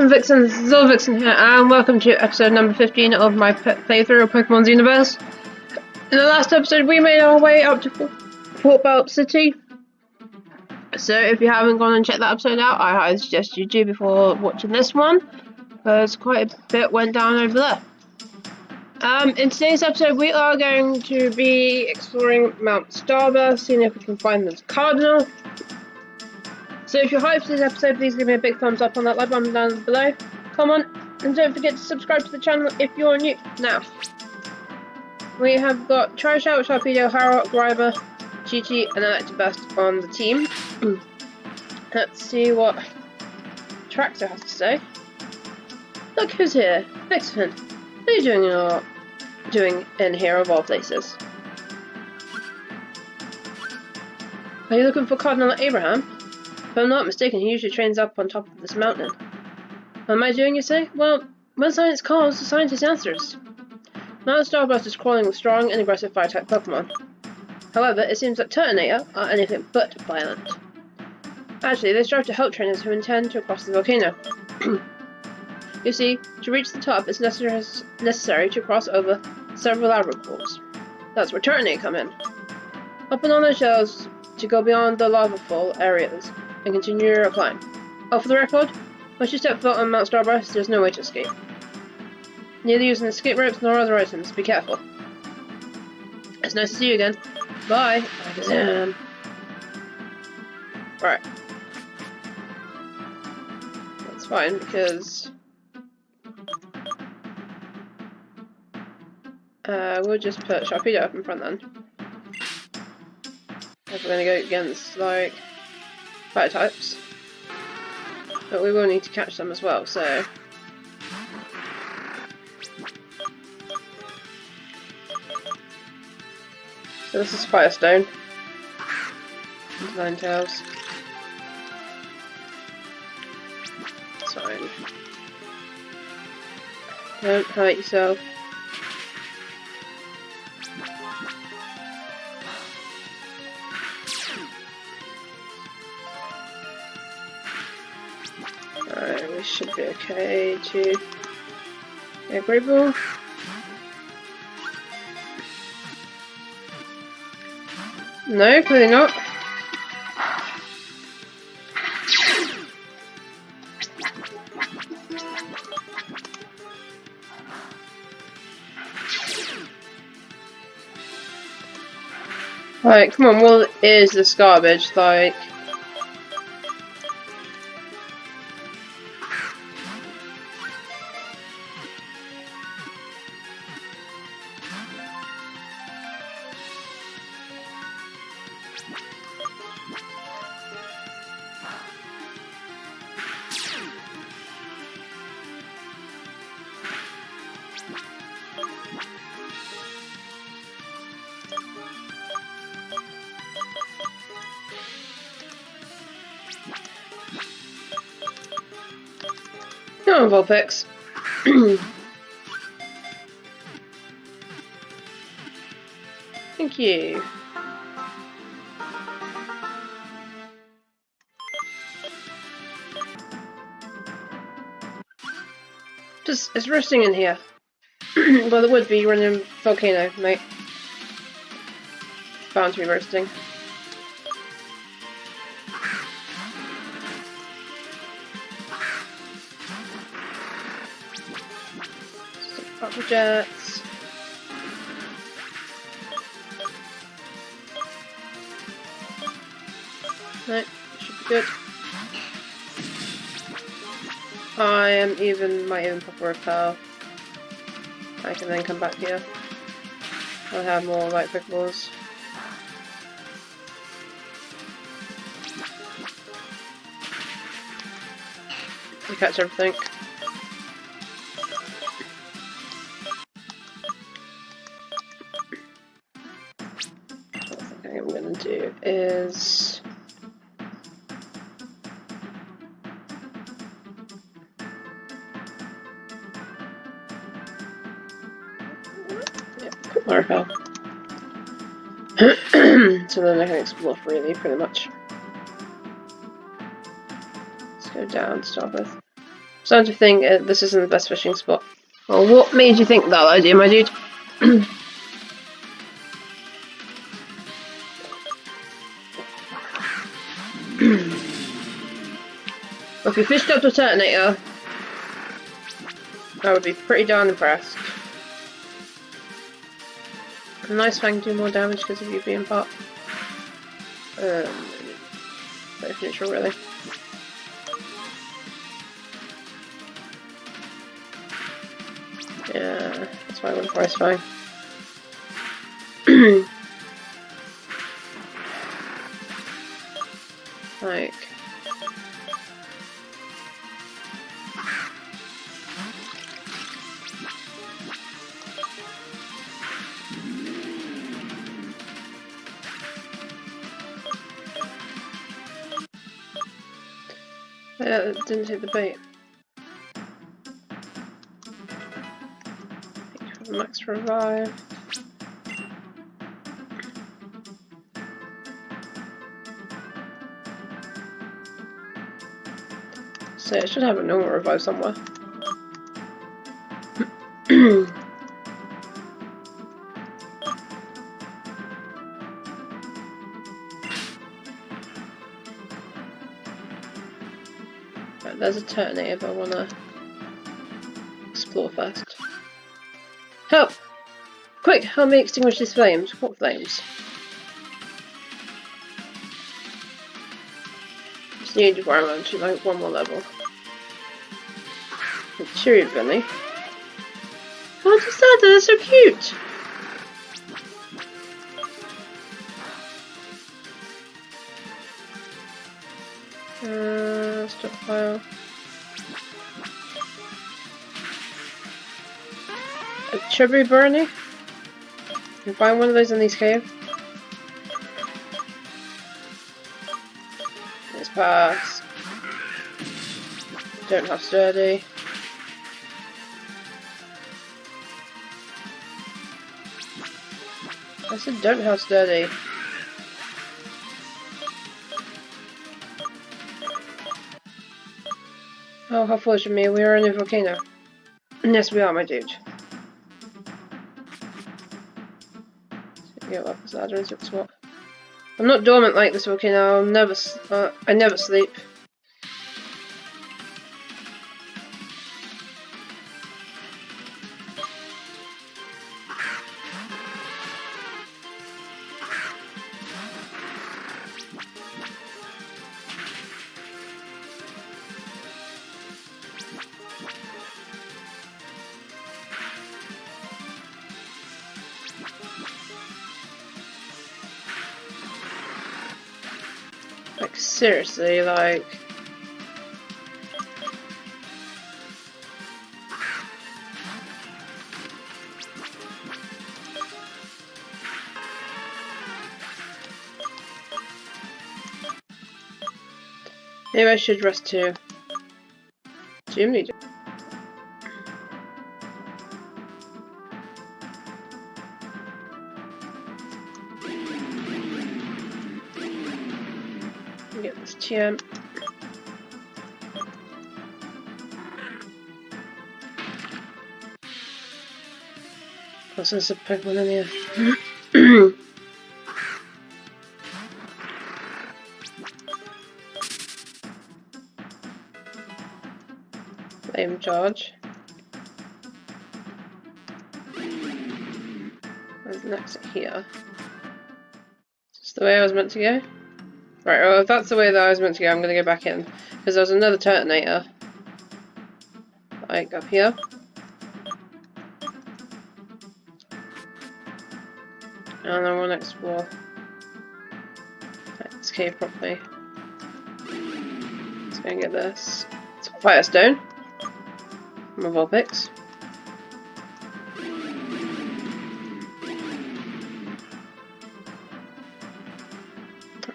and Vixens, Xenoverse here, and welcome to episode number 15 of my playthrough of Pokemon Xenoverse. In the last episode, we made our way up to Fort Belt City. So if you haven't gone and checked that episode out, I highly suggest you do before watching this one, because quite a bit went down over there. In today's episode, we are going to be exploring Mount Starburst, seeing if we can find this Cardinal. So if you're hyped for this episode, please give me a big thumbs up on that like button down below. Comment, and don't forget to subscribe to the channel if you're new. Now, we have got Trishout, Sharpedo, Harrock, Grimer, Chi-Chi, and Electabuzz on the team. Let's see what Tractor has to say. Look who's here, Vixen. What are you doing in here of all places? Are you looking for Cardinal Abraham? If I'm not mistaken, he usually trains up on top of this mountain. What am I doing, you say? Well, when science calls, the scientist answers. Mount Starburst is crawling with strong and aggressive fire-type Pokemon. However, it seems that Turtonator are anything but violent. Actually, they strive to help trainers who intend to cross the volcano. You see, to reach the top, it's necessary to cross over several lava pools. That's where Turtonator come in. Hopping on their shells to go beyond the lava fall areas and continue your climb. Oh, for the record, once you step foot on Mount Starburst, there's no way to escape. Neither using escape ropes nor other items. Be careful. It's nice to see you again. Bye. Right. That's fine because we'll just put Sharpedo up in front then. If we're gonna go against like fire types. But we will need to catch them as well, so this is Firestone. Ninetales. It's fine. Don't hurt yourself. Alright, we should be okay to get Great Ball. No, clearly not. Like, come on, what is this garbage? Like, come on, Vulpix. Thank you. It's roasting in here. Well, it would be running volcano, mate. Bound to be roasting. Upper jets. No, should be good. Might even pop a repel. I can then come back here. I'll have more light Pokeballs. To catch everything. What I think I'm gonna do is quick repel. So then I can explore freely, pretty much. Let's go down to start with. starting to think this isn't the best fishing spot. Well, what made you think that idea, my dude? If you fished up to a Turtonator, I would be pretty darn impressed. A nice fang do more damage because of you being part. Both neutral, really. Yeah, that's why I went price fine. Like. Yeah, it didn't hit the bait. Max revive. So it should have a normal revive somewhere. Right, there's a Turtonator, but I wanna explore first. Help! Quick, help me extinguish these flames. What flames? Just need to to like one more level. Cheery bunny. Oh, just that, they're so cute! Stockpile. A chubby Bernie? You can find one of those in these caves. Let's pass. Don't have sturdy. I said don't have sturdy. Oh, how foolish of me. We are in a volcano. Yes, we are, my dude. Go up this ladder and see what. I'm not dormant like this volcano. I never sleep. Like, seriously, like... Maybe I should rest too. Jimmy. Get this TM. Also, there's a Pokemon in here. Flame charge. There's an exit here. Is this the way I was meant to go? Right, well, if that's the way that I was meant to go, I'm going to go back in. Because there's another Turtonator. Like, up here. And I want to explore this cave properly. Let's go and get this. It's a Firestone. From Vulpix.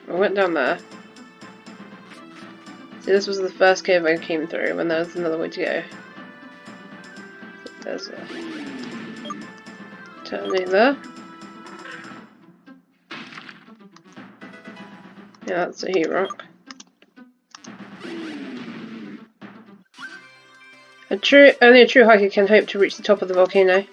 I went down there. See, this was the first cave I came through when there was another way to go. There's a Turtonator there. Yeah, that's a heat rock. Only a true hiker can hope to reach the top of the volcano.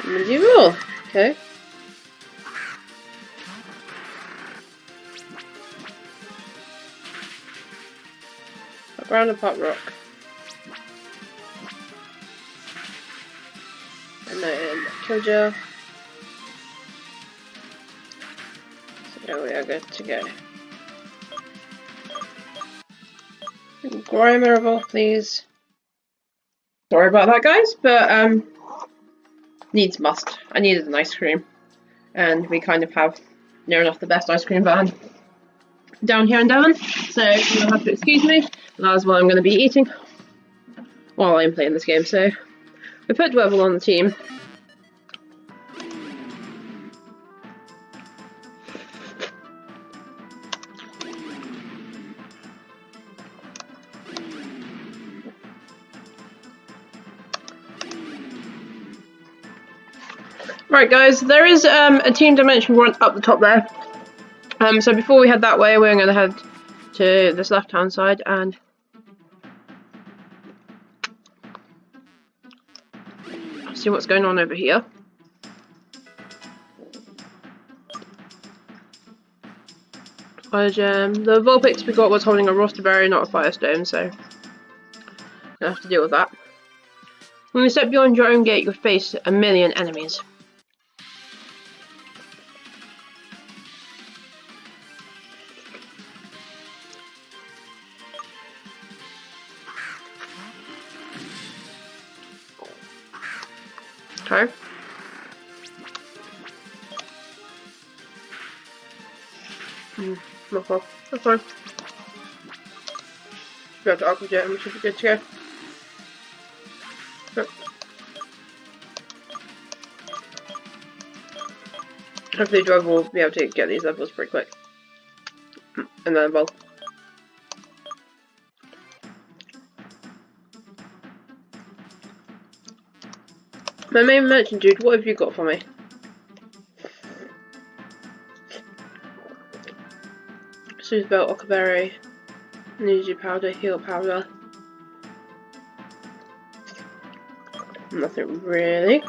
Medieval. Okay. Around a pop rock. And then Killjoy. So we are good to go. Grimer of all, please. Sorry about that, guys, but needs must. I needed an ice cream, and we kind of have near enough the best ice cream van down here in Devon, so you'll have to excuse me. That's what I'm going to be eating while I'm playing this game. So we put Dwevel on the team. Right, guys, there is a team dimension run up the top there. So before we head that way, we're going to head to this left-hand side and see what's going on over here. The Vulpix we got was holding a Rosterberry, not a Firestone, so I have to deal with that. When you step beyond your own gate, you'll face a million enemies. Okay. Not far. That's fine. We have to Aqua Jet and we should be good to go. Yep. Hopefully Drive will be able to get these levels pretty quick. And then well. My main merchant dude, what have you got for me? Soothe Belt, Okaberry, Ninja Powder, Heal Powder. Nothing really.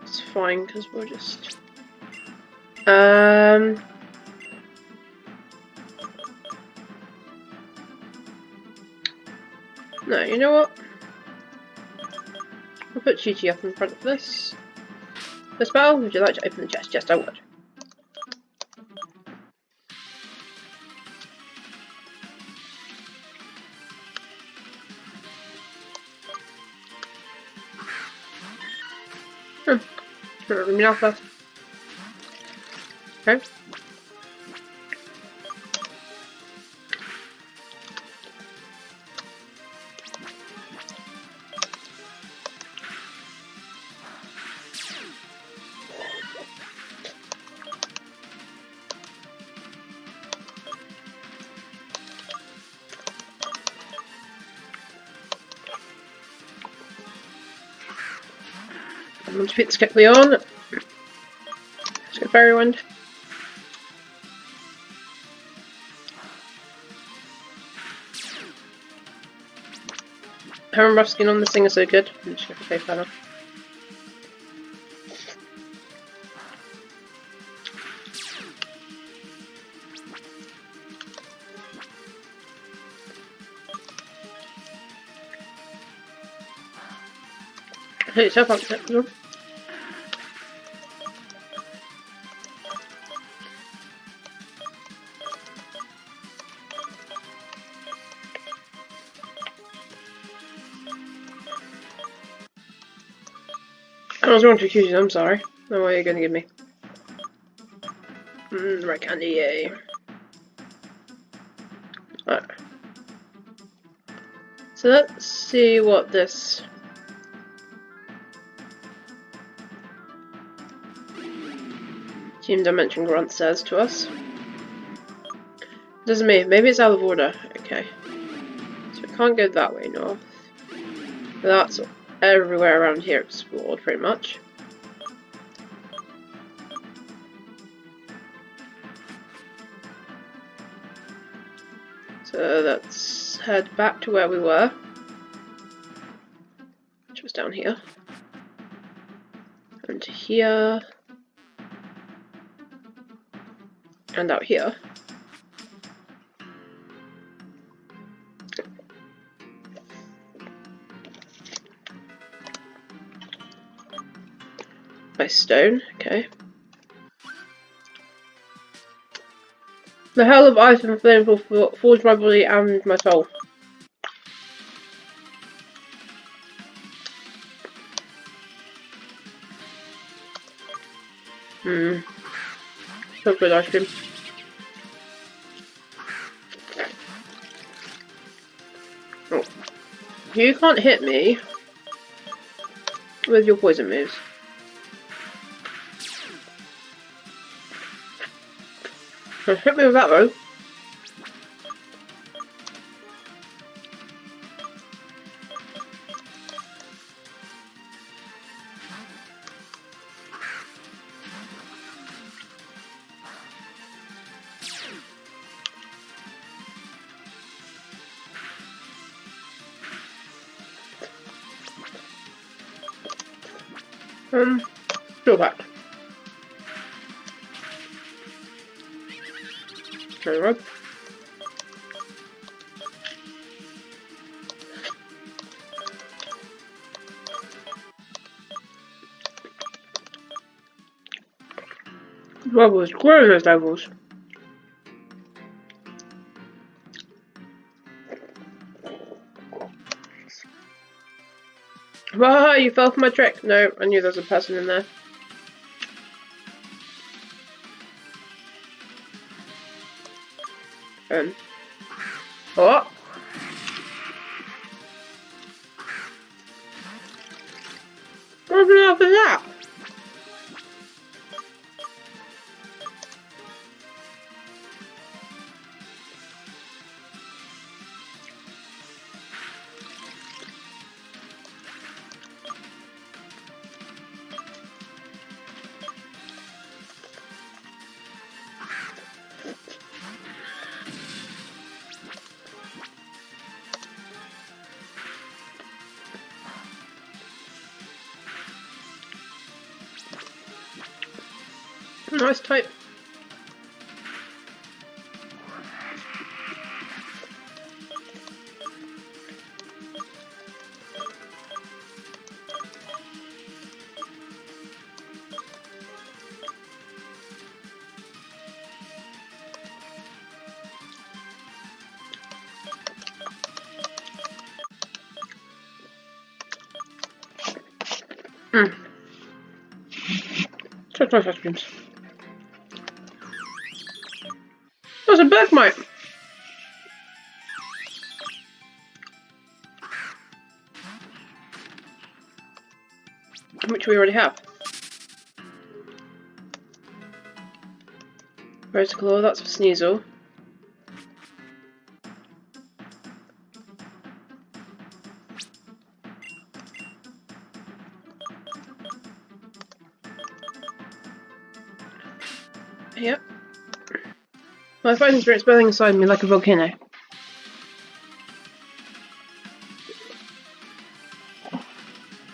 It's fine because we'll just. No, you know what? I'll put Chi-Chi up in front of this. This battle, would you like to open the chest? Yes, I would. Let me off that. Okay. I'm going to put this quickly on. Let's get Fairy Wind. Her and rough skin on this thing is so good. I'm just going to pay for that. Hit yourself up there. I was going to accuse you, I'm sorry. No way you're going to give me. Right candy, yay. Alright. So let's see what this Team Dimension Grunt says to us. Doesn't mean, maybe it's out of order. Okay. So we can't go that way north. But that's everywhere around here explored, pretty much. So let's head back to where we were, which was down here. And here. And out here. By stone, okay. The hell of ice and flame will forge my body and my soul. So good ice cream. Oh. You can't hit me with your poison moves. Hit me with that though. Go back. Very well. Levels, growing those levels. Ah, you fell for my trick. No, I knew there was a person in there. What? What's been after that? Nice type. Such nice ice creams. That's a bergmite! Which we already have. Rose Claw, that's for Sneasel. Yep. My fighting spirit's burning inside me like a volcano.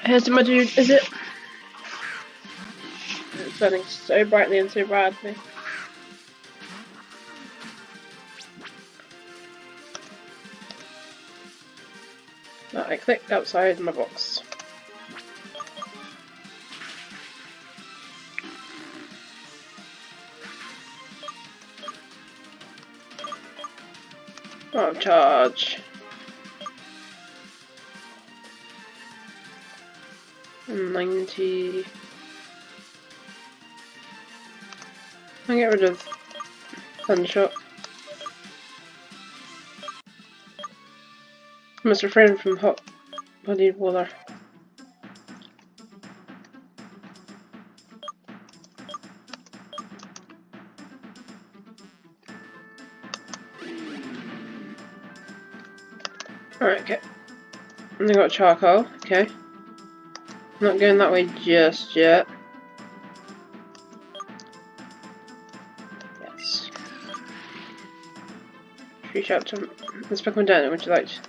Here's my dude, is it? It's burning so brightly and so badly. But I clicked outside my box. Oh, charge. 90. I'll get rid of Thundershot. I must refrain from hot bodied water. Alright, okay. And I got charcoal, okay. Not going that way just yet. Yes. reach out to this Pokemon down, would you like to?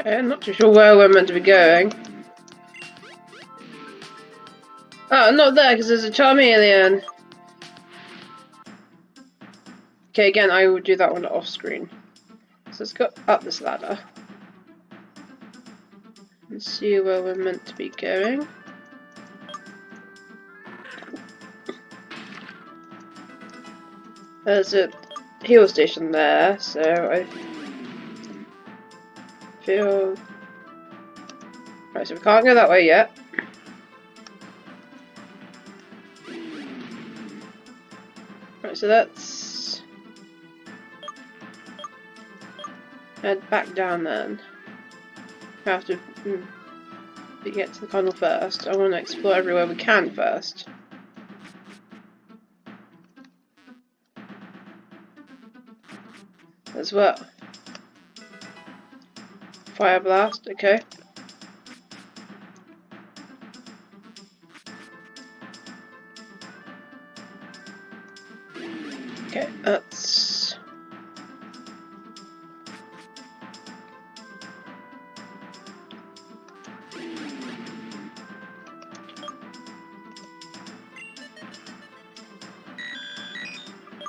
I'm not too sure where we're meant to be going. Oh, not there, because there's a Charmeleon. Okay, again, I will do that one off screen. So let's go up this ladder. And see where we're meant to be going. There's a heal station there, so I feel... Right, so we can't go that way yet. Right, so let's head back down then. We have to get to the tunnel first. I want to explore everywhere we can first. As well. Fire blast, okay. Okay, that's...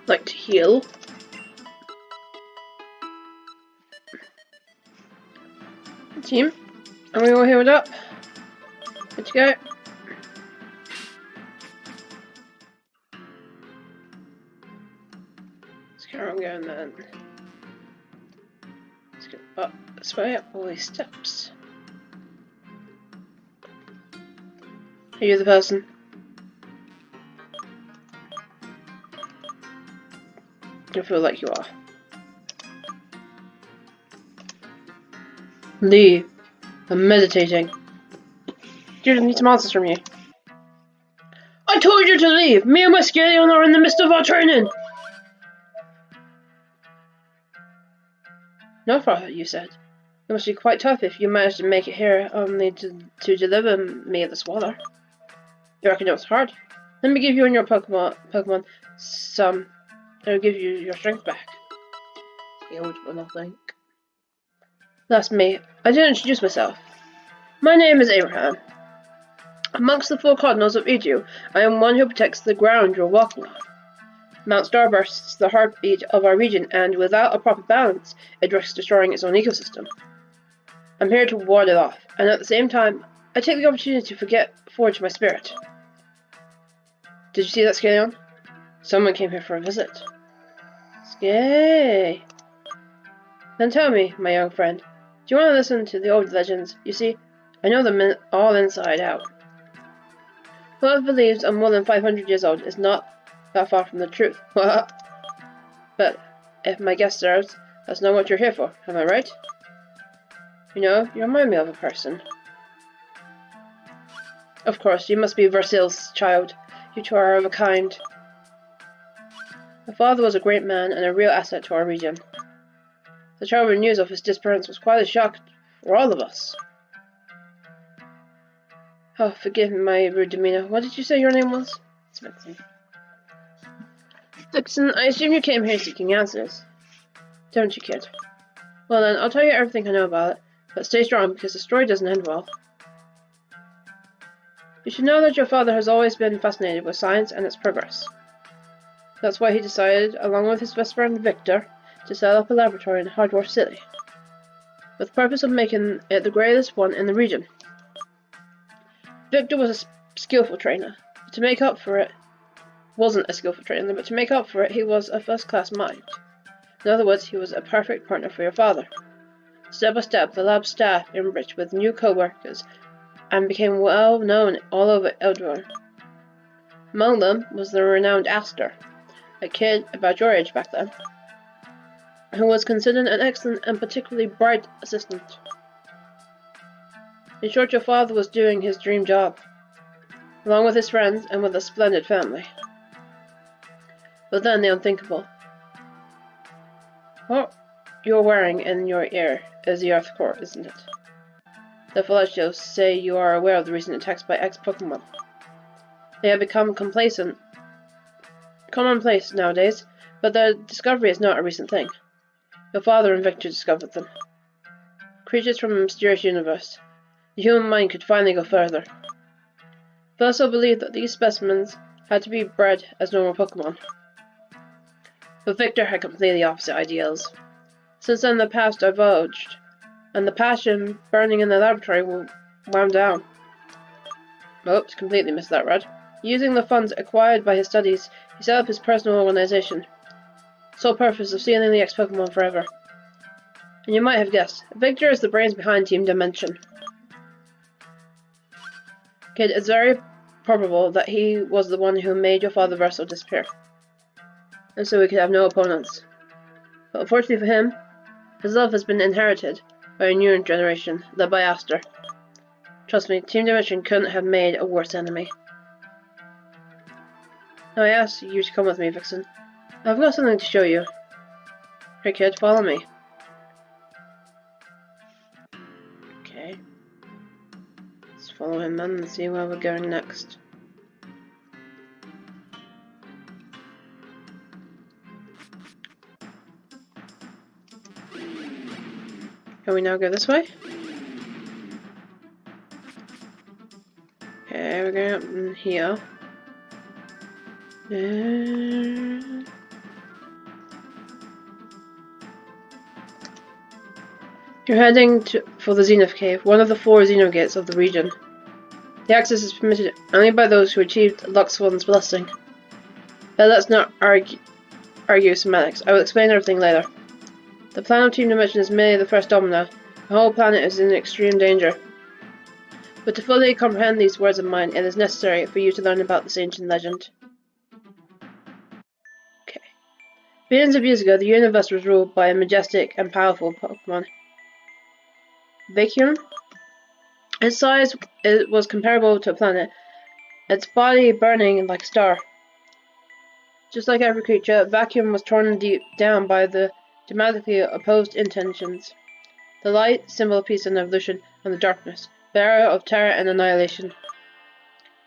like to heal. Team, are we all healed up? Good to go. Let's carry on going then. Let's go up this way, up all these steps. Are you the person? I feel like you are. Leave. I'm meditating. Dude, I need some answers from you. I told you to leave! Me and my Scaleon are in the midst of our training! No, Father, you said. It must be quite tough if you managed to make it here only to deliver me this water. You reckon it was hard? Let me give you and your Pokemon some... It'll give you your strength back. Healed, but I think. That's me. I didn't introduce myself. My name is Abraham. Amongst the 4 cardinals of Edu, I am one who protects the ground you're walking on. Mount Starburst is the heartbeat of our region, and without a proper balance, it risks destroying its own ecosystem. I'm here to ward it off, and at the same time, I take the opportunity to forge my spirit. Did you see that, Scaleon? Someone came here for a visit. Skay. Then tell me, my young friend, do you want to listen to the old legends? You see, I know them all inside out. Whoever believes I'm more than 500 years old is not that far from the truth. But if my guest serves, that's not what you're here for, am I right? You know, you remind me of a person. Of course, you must be Versil's child. You two are of a kind. My father was a great man and a real asset to our region. The terrible news of his disappearance was quite a shock for all of us. Oh, forgive my rude demeanor. What did you say your name was? Smithson. Dixon, I assume you came here seeking answers. Don't you, kid? Well then, I'll tell you everything I know about it, but stay strong because the story doesn't end well. You should know that your father has always been fascinated with science and its progress. That's why he decided, along with his best friend Victor, to set up a laboratory in Hardware City, with the purpose of making it the greatest one in the region. Victor was a skillful trainer, but to make up for it, he was a first-class mind. In other words, he was a perfect partner for your father. Step by step, the lab staff enriched with new co-workers and became well known all over Eldor. Among them was the renowned Astra, a kid about your age back then, who was considered an excellent and particularly bright assistant. In short, your father was doing his dream job. along with his friends and with a splendid family. But then the unthinkable. What you're wearing in your ear is the Earth core, isn't it? The Felicios say you are aware of the recent attacks by ex-Pokemon. They have become commonplace nowadays, but their discovery is not a recent thing. Your father and Victor discovered them. Creatures from a mysterious universe. The human mind could finally go further. Felicio believed that these specimens had to be bred as normal Pokemon. But Victor had completely opposite ideals. Since then the past divulged, and the passion burning in the laboratory wound down. Oops, completely missed that read. Using the funds acquired by his studies, he set up his personal organization. Sole purpose of sealing the ex-Pokemon forever. And you might have guessed, Victor is the brains behind Team Dimension. Kid, it's very probable that he was the one who made your father Verso disappear. And so we could have no opponents. But unfortunately for him, his love has been inherited by a new generation, led by Astra. Trust me, Team Dimension couldn't have made a worse enemy. Now I asked you to come with me, Vixen. I've got something to show you. Hey kid, follow me. Okay. Let's follow him then and see where we're going next. Can we now go this way? Okay, we're going up in here. You're heading for the Zenith Cave, one of the 4 Xeno gates of the region. The access is permitted only by those who achieved Luxwell's blessing. But let's not argue semantics. I will explain everything later. The plan of Team Dimension is merely the first domino. The whole planet is in extreme danger. But to fully comprehend these words of mine, it is necessary for you to learn about this ancient legend. Okay. Billions of years ago, the universe was ruled by a majestic and powerful Pokemon. Vacuum? Its size was comparable to a planet, its body burning like a star. Just like every creature, Vacuum was torn deep down by the dramatically opposed intentions. The light, symbol of peace and evolution, and the darkness, bearer of terror and annihilation.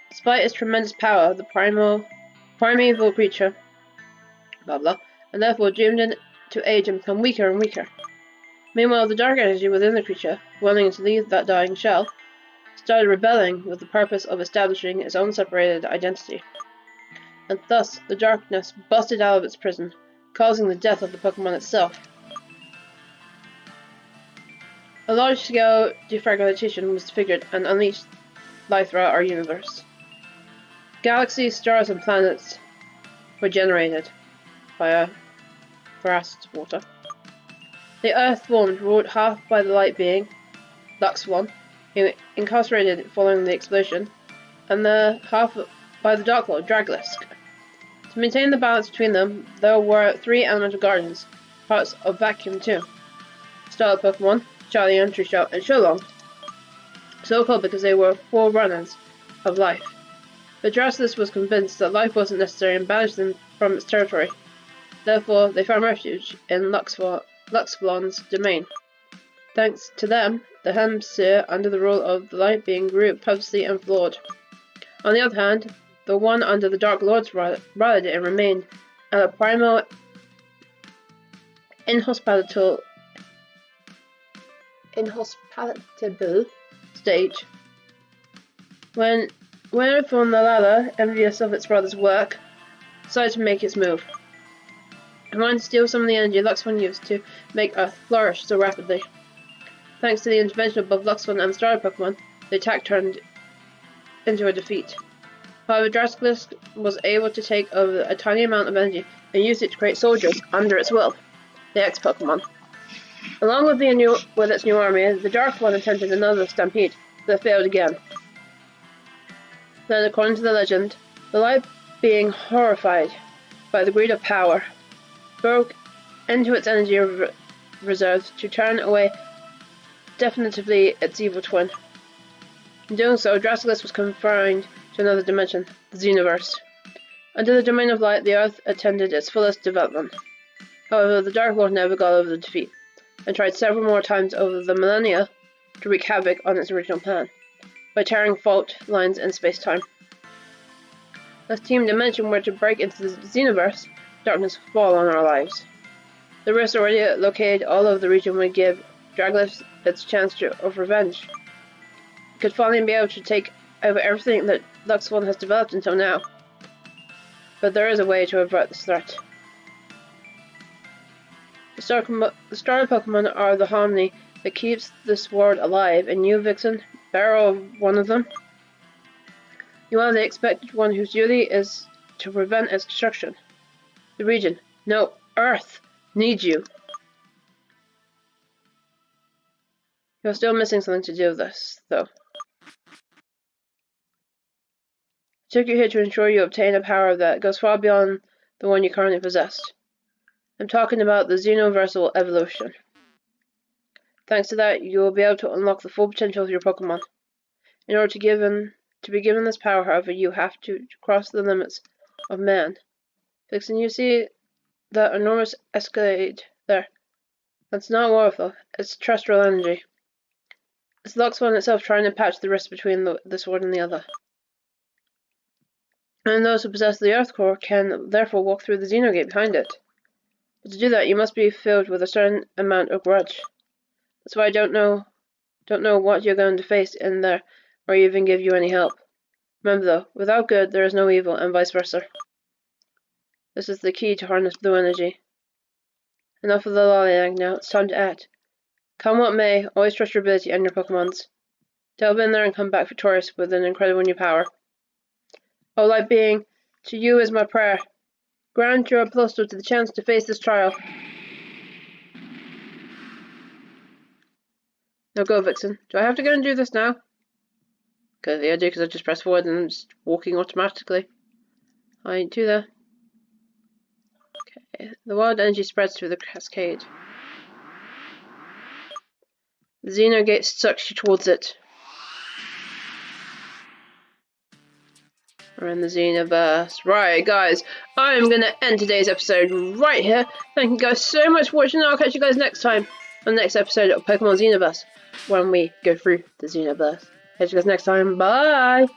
Despite its tremendous power, the primeval creature, and therefore doomed to age and become weaker and weaker. Meanwhile, the dark energy within the creature, willing to leave that dying shell, started rebelling with the purpose of establishing its own separated identity. And thus, the darkness busted out of its prison, causing the death of the Pokemon itself. A large-scale defragmentation was figured and unleashed life throughout our universe. Galaxies, stars, and planets were generated via frost water. The Earth formed, ruled half by the light being, Luxwell, who incarcerated following the explosion, and the half by the Dark Lord, Draglisk. To maintain the balance between them, there were 3 elemental guardians, parts of Vacuum too. Starter Pokemon, Charlian, Trishelle, and Sholong. So called because they were forerunners of life. But Draglisk was convinced that life wasn't necessary and banished them from its territory. Therefore, they found refuge in Luxwell's domain. Thanks to them, the hemisphere under the rule of the light being grew purposely and flawed. On the other hand, the one under the Dark Lord's rallied and remained at a primal, inhospitable stage. When from the latter, envious of its brother's work, decided to make its move. It wanted to steal some of the energy Luxwell used to make Earth flourish so rapidly. Thanks to the intervention of both Luxwell and the starter Pokemon, the attack turned into a defeat. However, Draglisk was able to take over a tiny amount of energy and use it to create soldiers under its will, the ex-Pokemon. Along with its new army, the Dark One attempted another stampede, but failed again. Then, according to the legend, the light being horrified by the greed of power, broke into its energy reserves to turn away definitively its evil twin. In doing so, Draglisk was confined to another dimension, the Xenoverse. Under the domain of light, the Earth attended its fullest development. However, the Dark Lord never got over the defeat, and tried several more times over the millennia to wreak havoc on its original plan, by tearing fault lines in space-time. If Team Dimension were to break into the Xenoverse, darkness would fall on our lives. The rifts already located all over the region would give Draglyph its chance of revenge. It could finally be able to take over everything that Lux 1 has developed until now. But there is a way to avert this threat. The starter Pokemon are the harmony that keeps this world alive, and you, Vixen, bearer of one of them. You are the expected one whose duty is to prevent its destruction. The region, no, Earth, needs you. You're still missing something to do with this, though. I took you here to ensure you obtain a power that goes far beyond the one you currently possess. I'm talking about the Xenoversal evolution. Thanks to that, you will be able to unlock the full potential of your Pokemon. In order to be given this power, however, you have to cross the limits of man. Vixen, you see that enormous escalade there? That's not waterfall, it's terrestrial energy. It's Lux 1 itself trying to patch the rift between this one and the other. And those who possess the Earth Core can therefore walk through the Xenogate behind it. But to do that, you must be filled with a certain amount of grudge. That's why I don't know what you're going to face in there, or even give you any help. Remember though, without good there is no evil, and vice versa. This is the key to harness blue energy. Enough of the lollygag now, it's time to act. Come what may, always trust your ability and your Pokemons. Delve in there and come back victorious with an incredible new power. Oh, light being, to you is my prayer. Grant your Apostle to the chance to face this trial. Now go, Vixen. Do I have to go and do this now? Okay, yeah, I do, because I just press forward and I'm just walking automatically. I do that. Okay, the wild energy spreads through the cascade. The Xenogate sucks you towards it. We're in the Xenoverse. Right, guys, I'm going to end today's episode right here. Thank you guys so much for watching. I'll catch you guys next time on the next episode of Pokemon Xenoverse when we go through the Xenoverse. Catch you guys next time. Bye!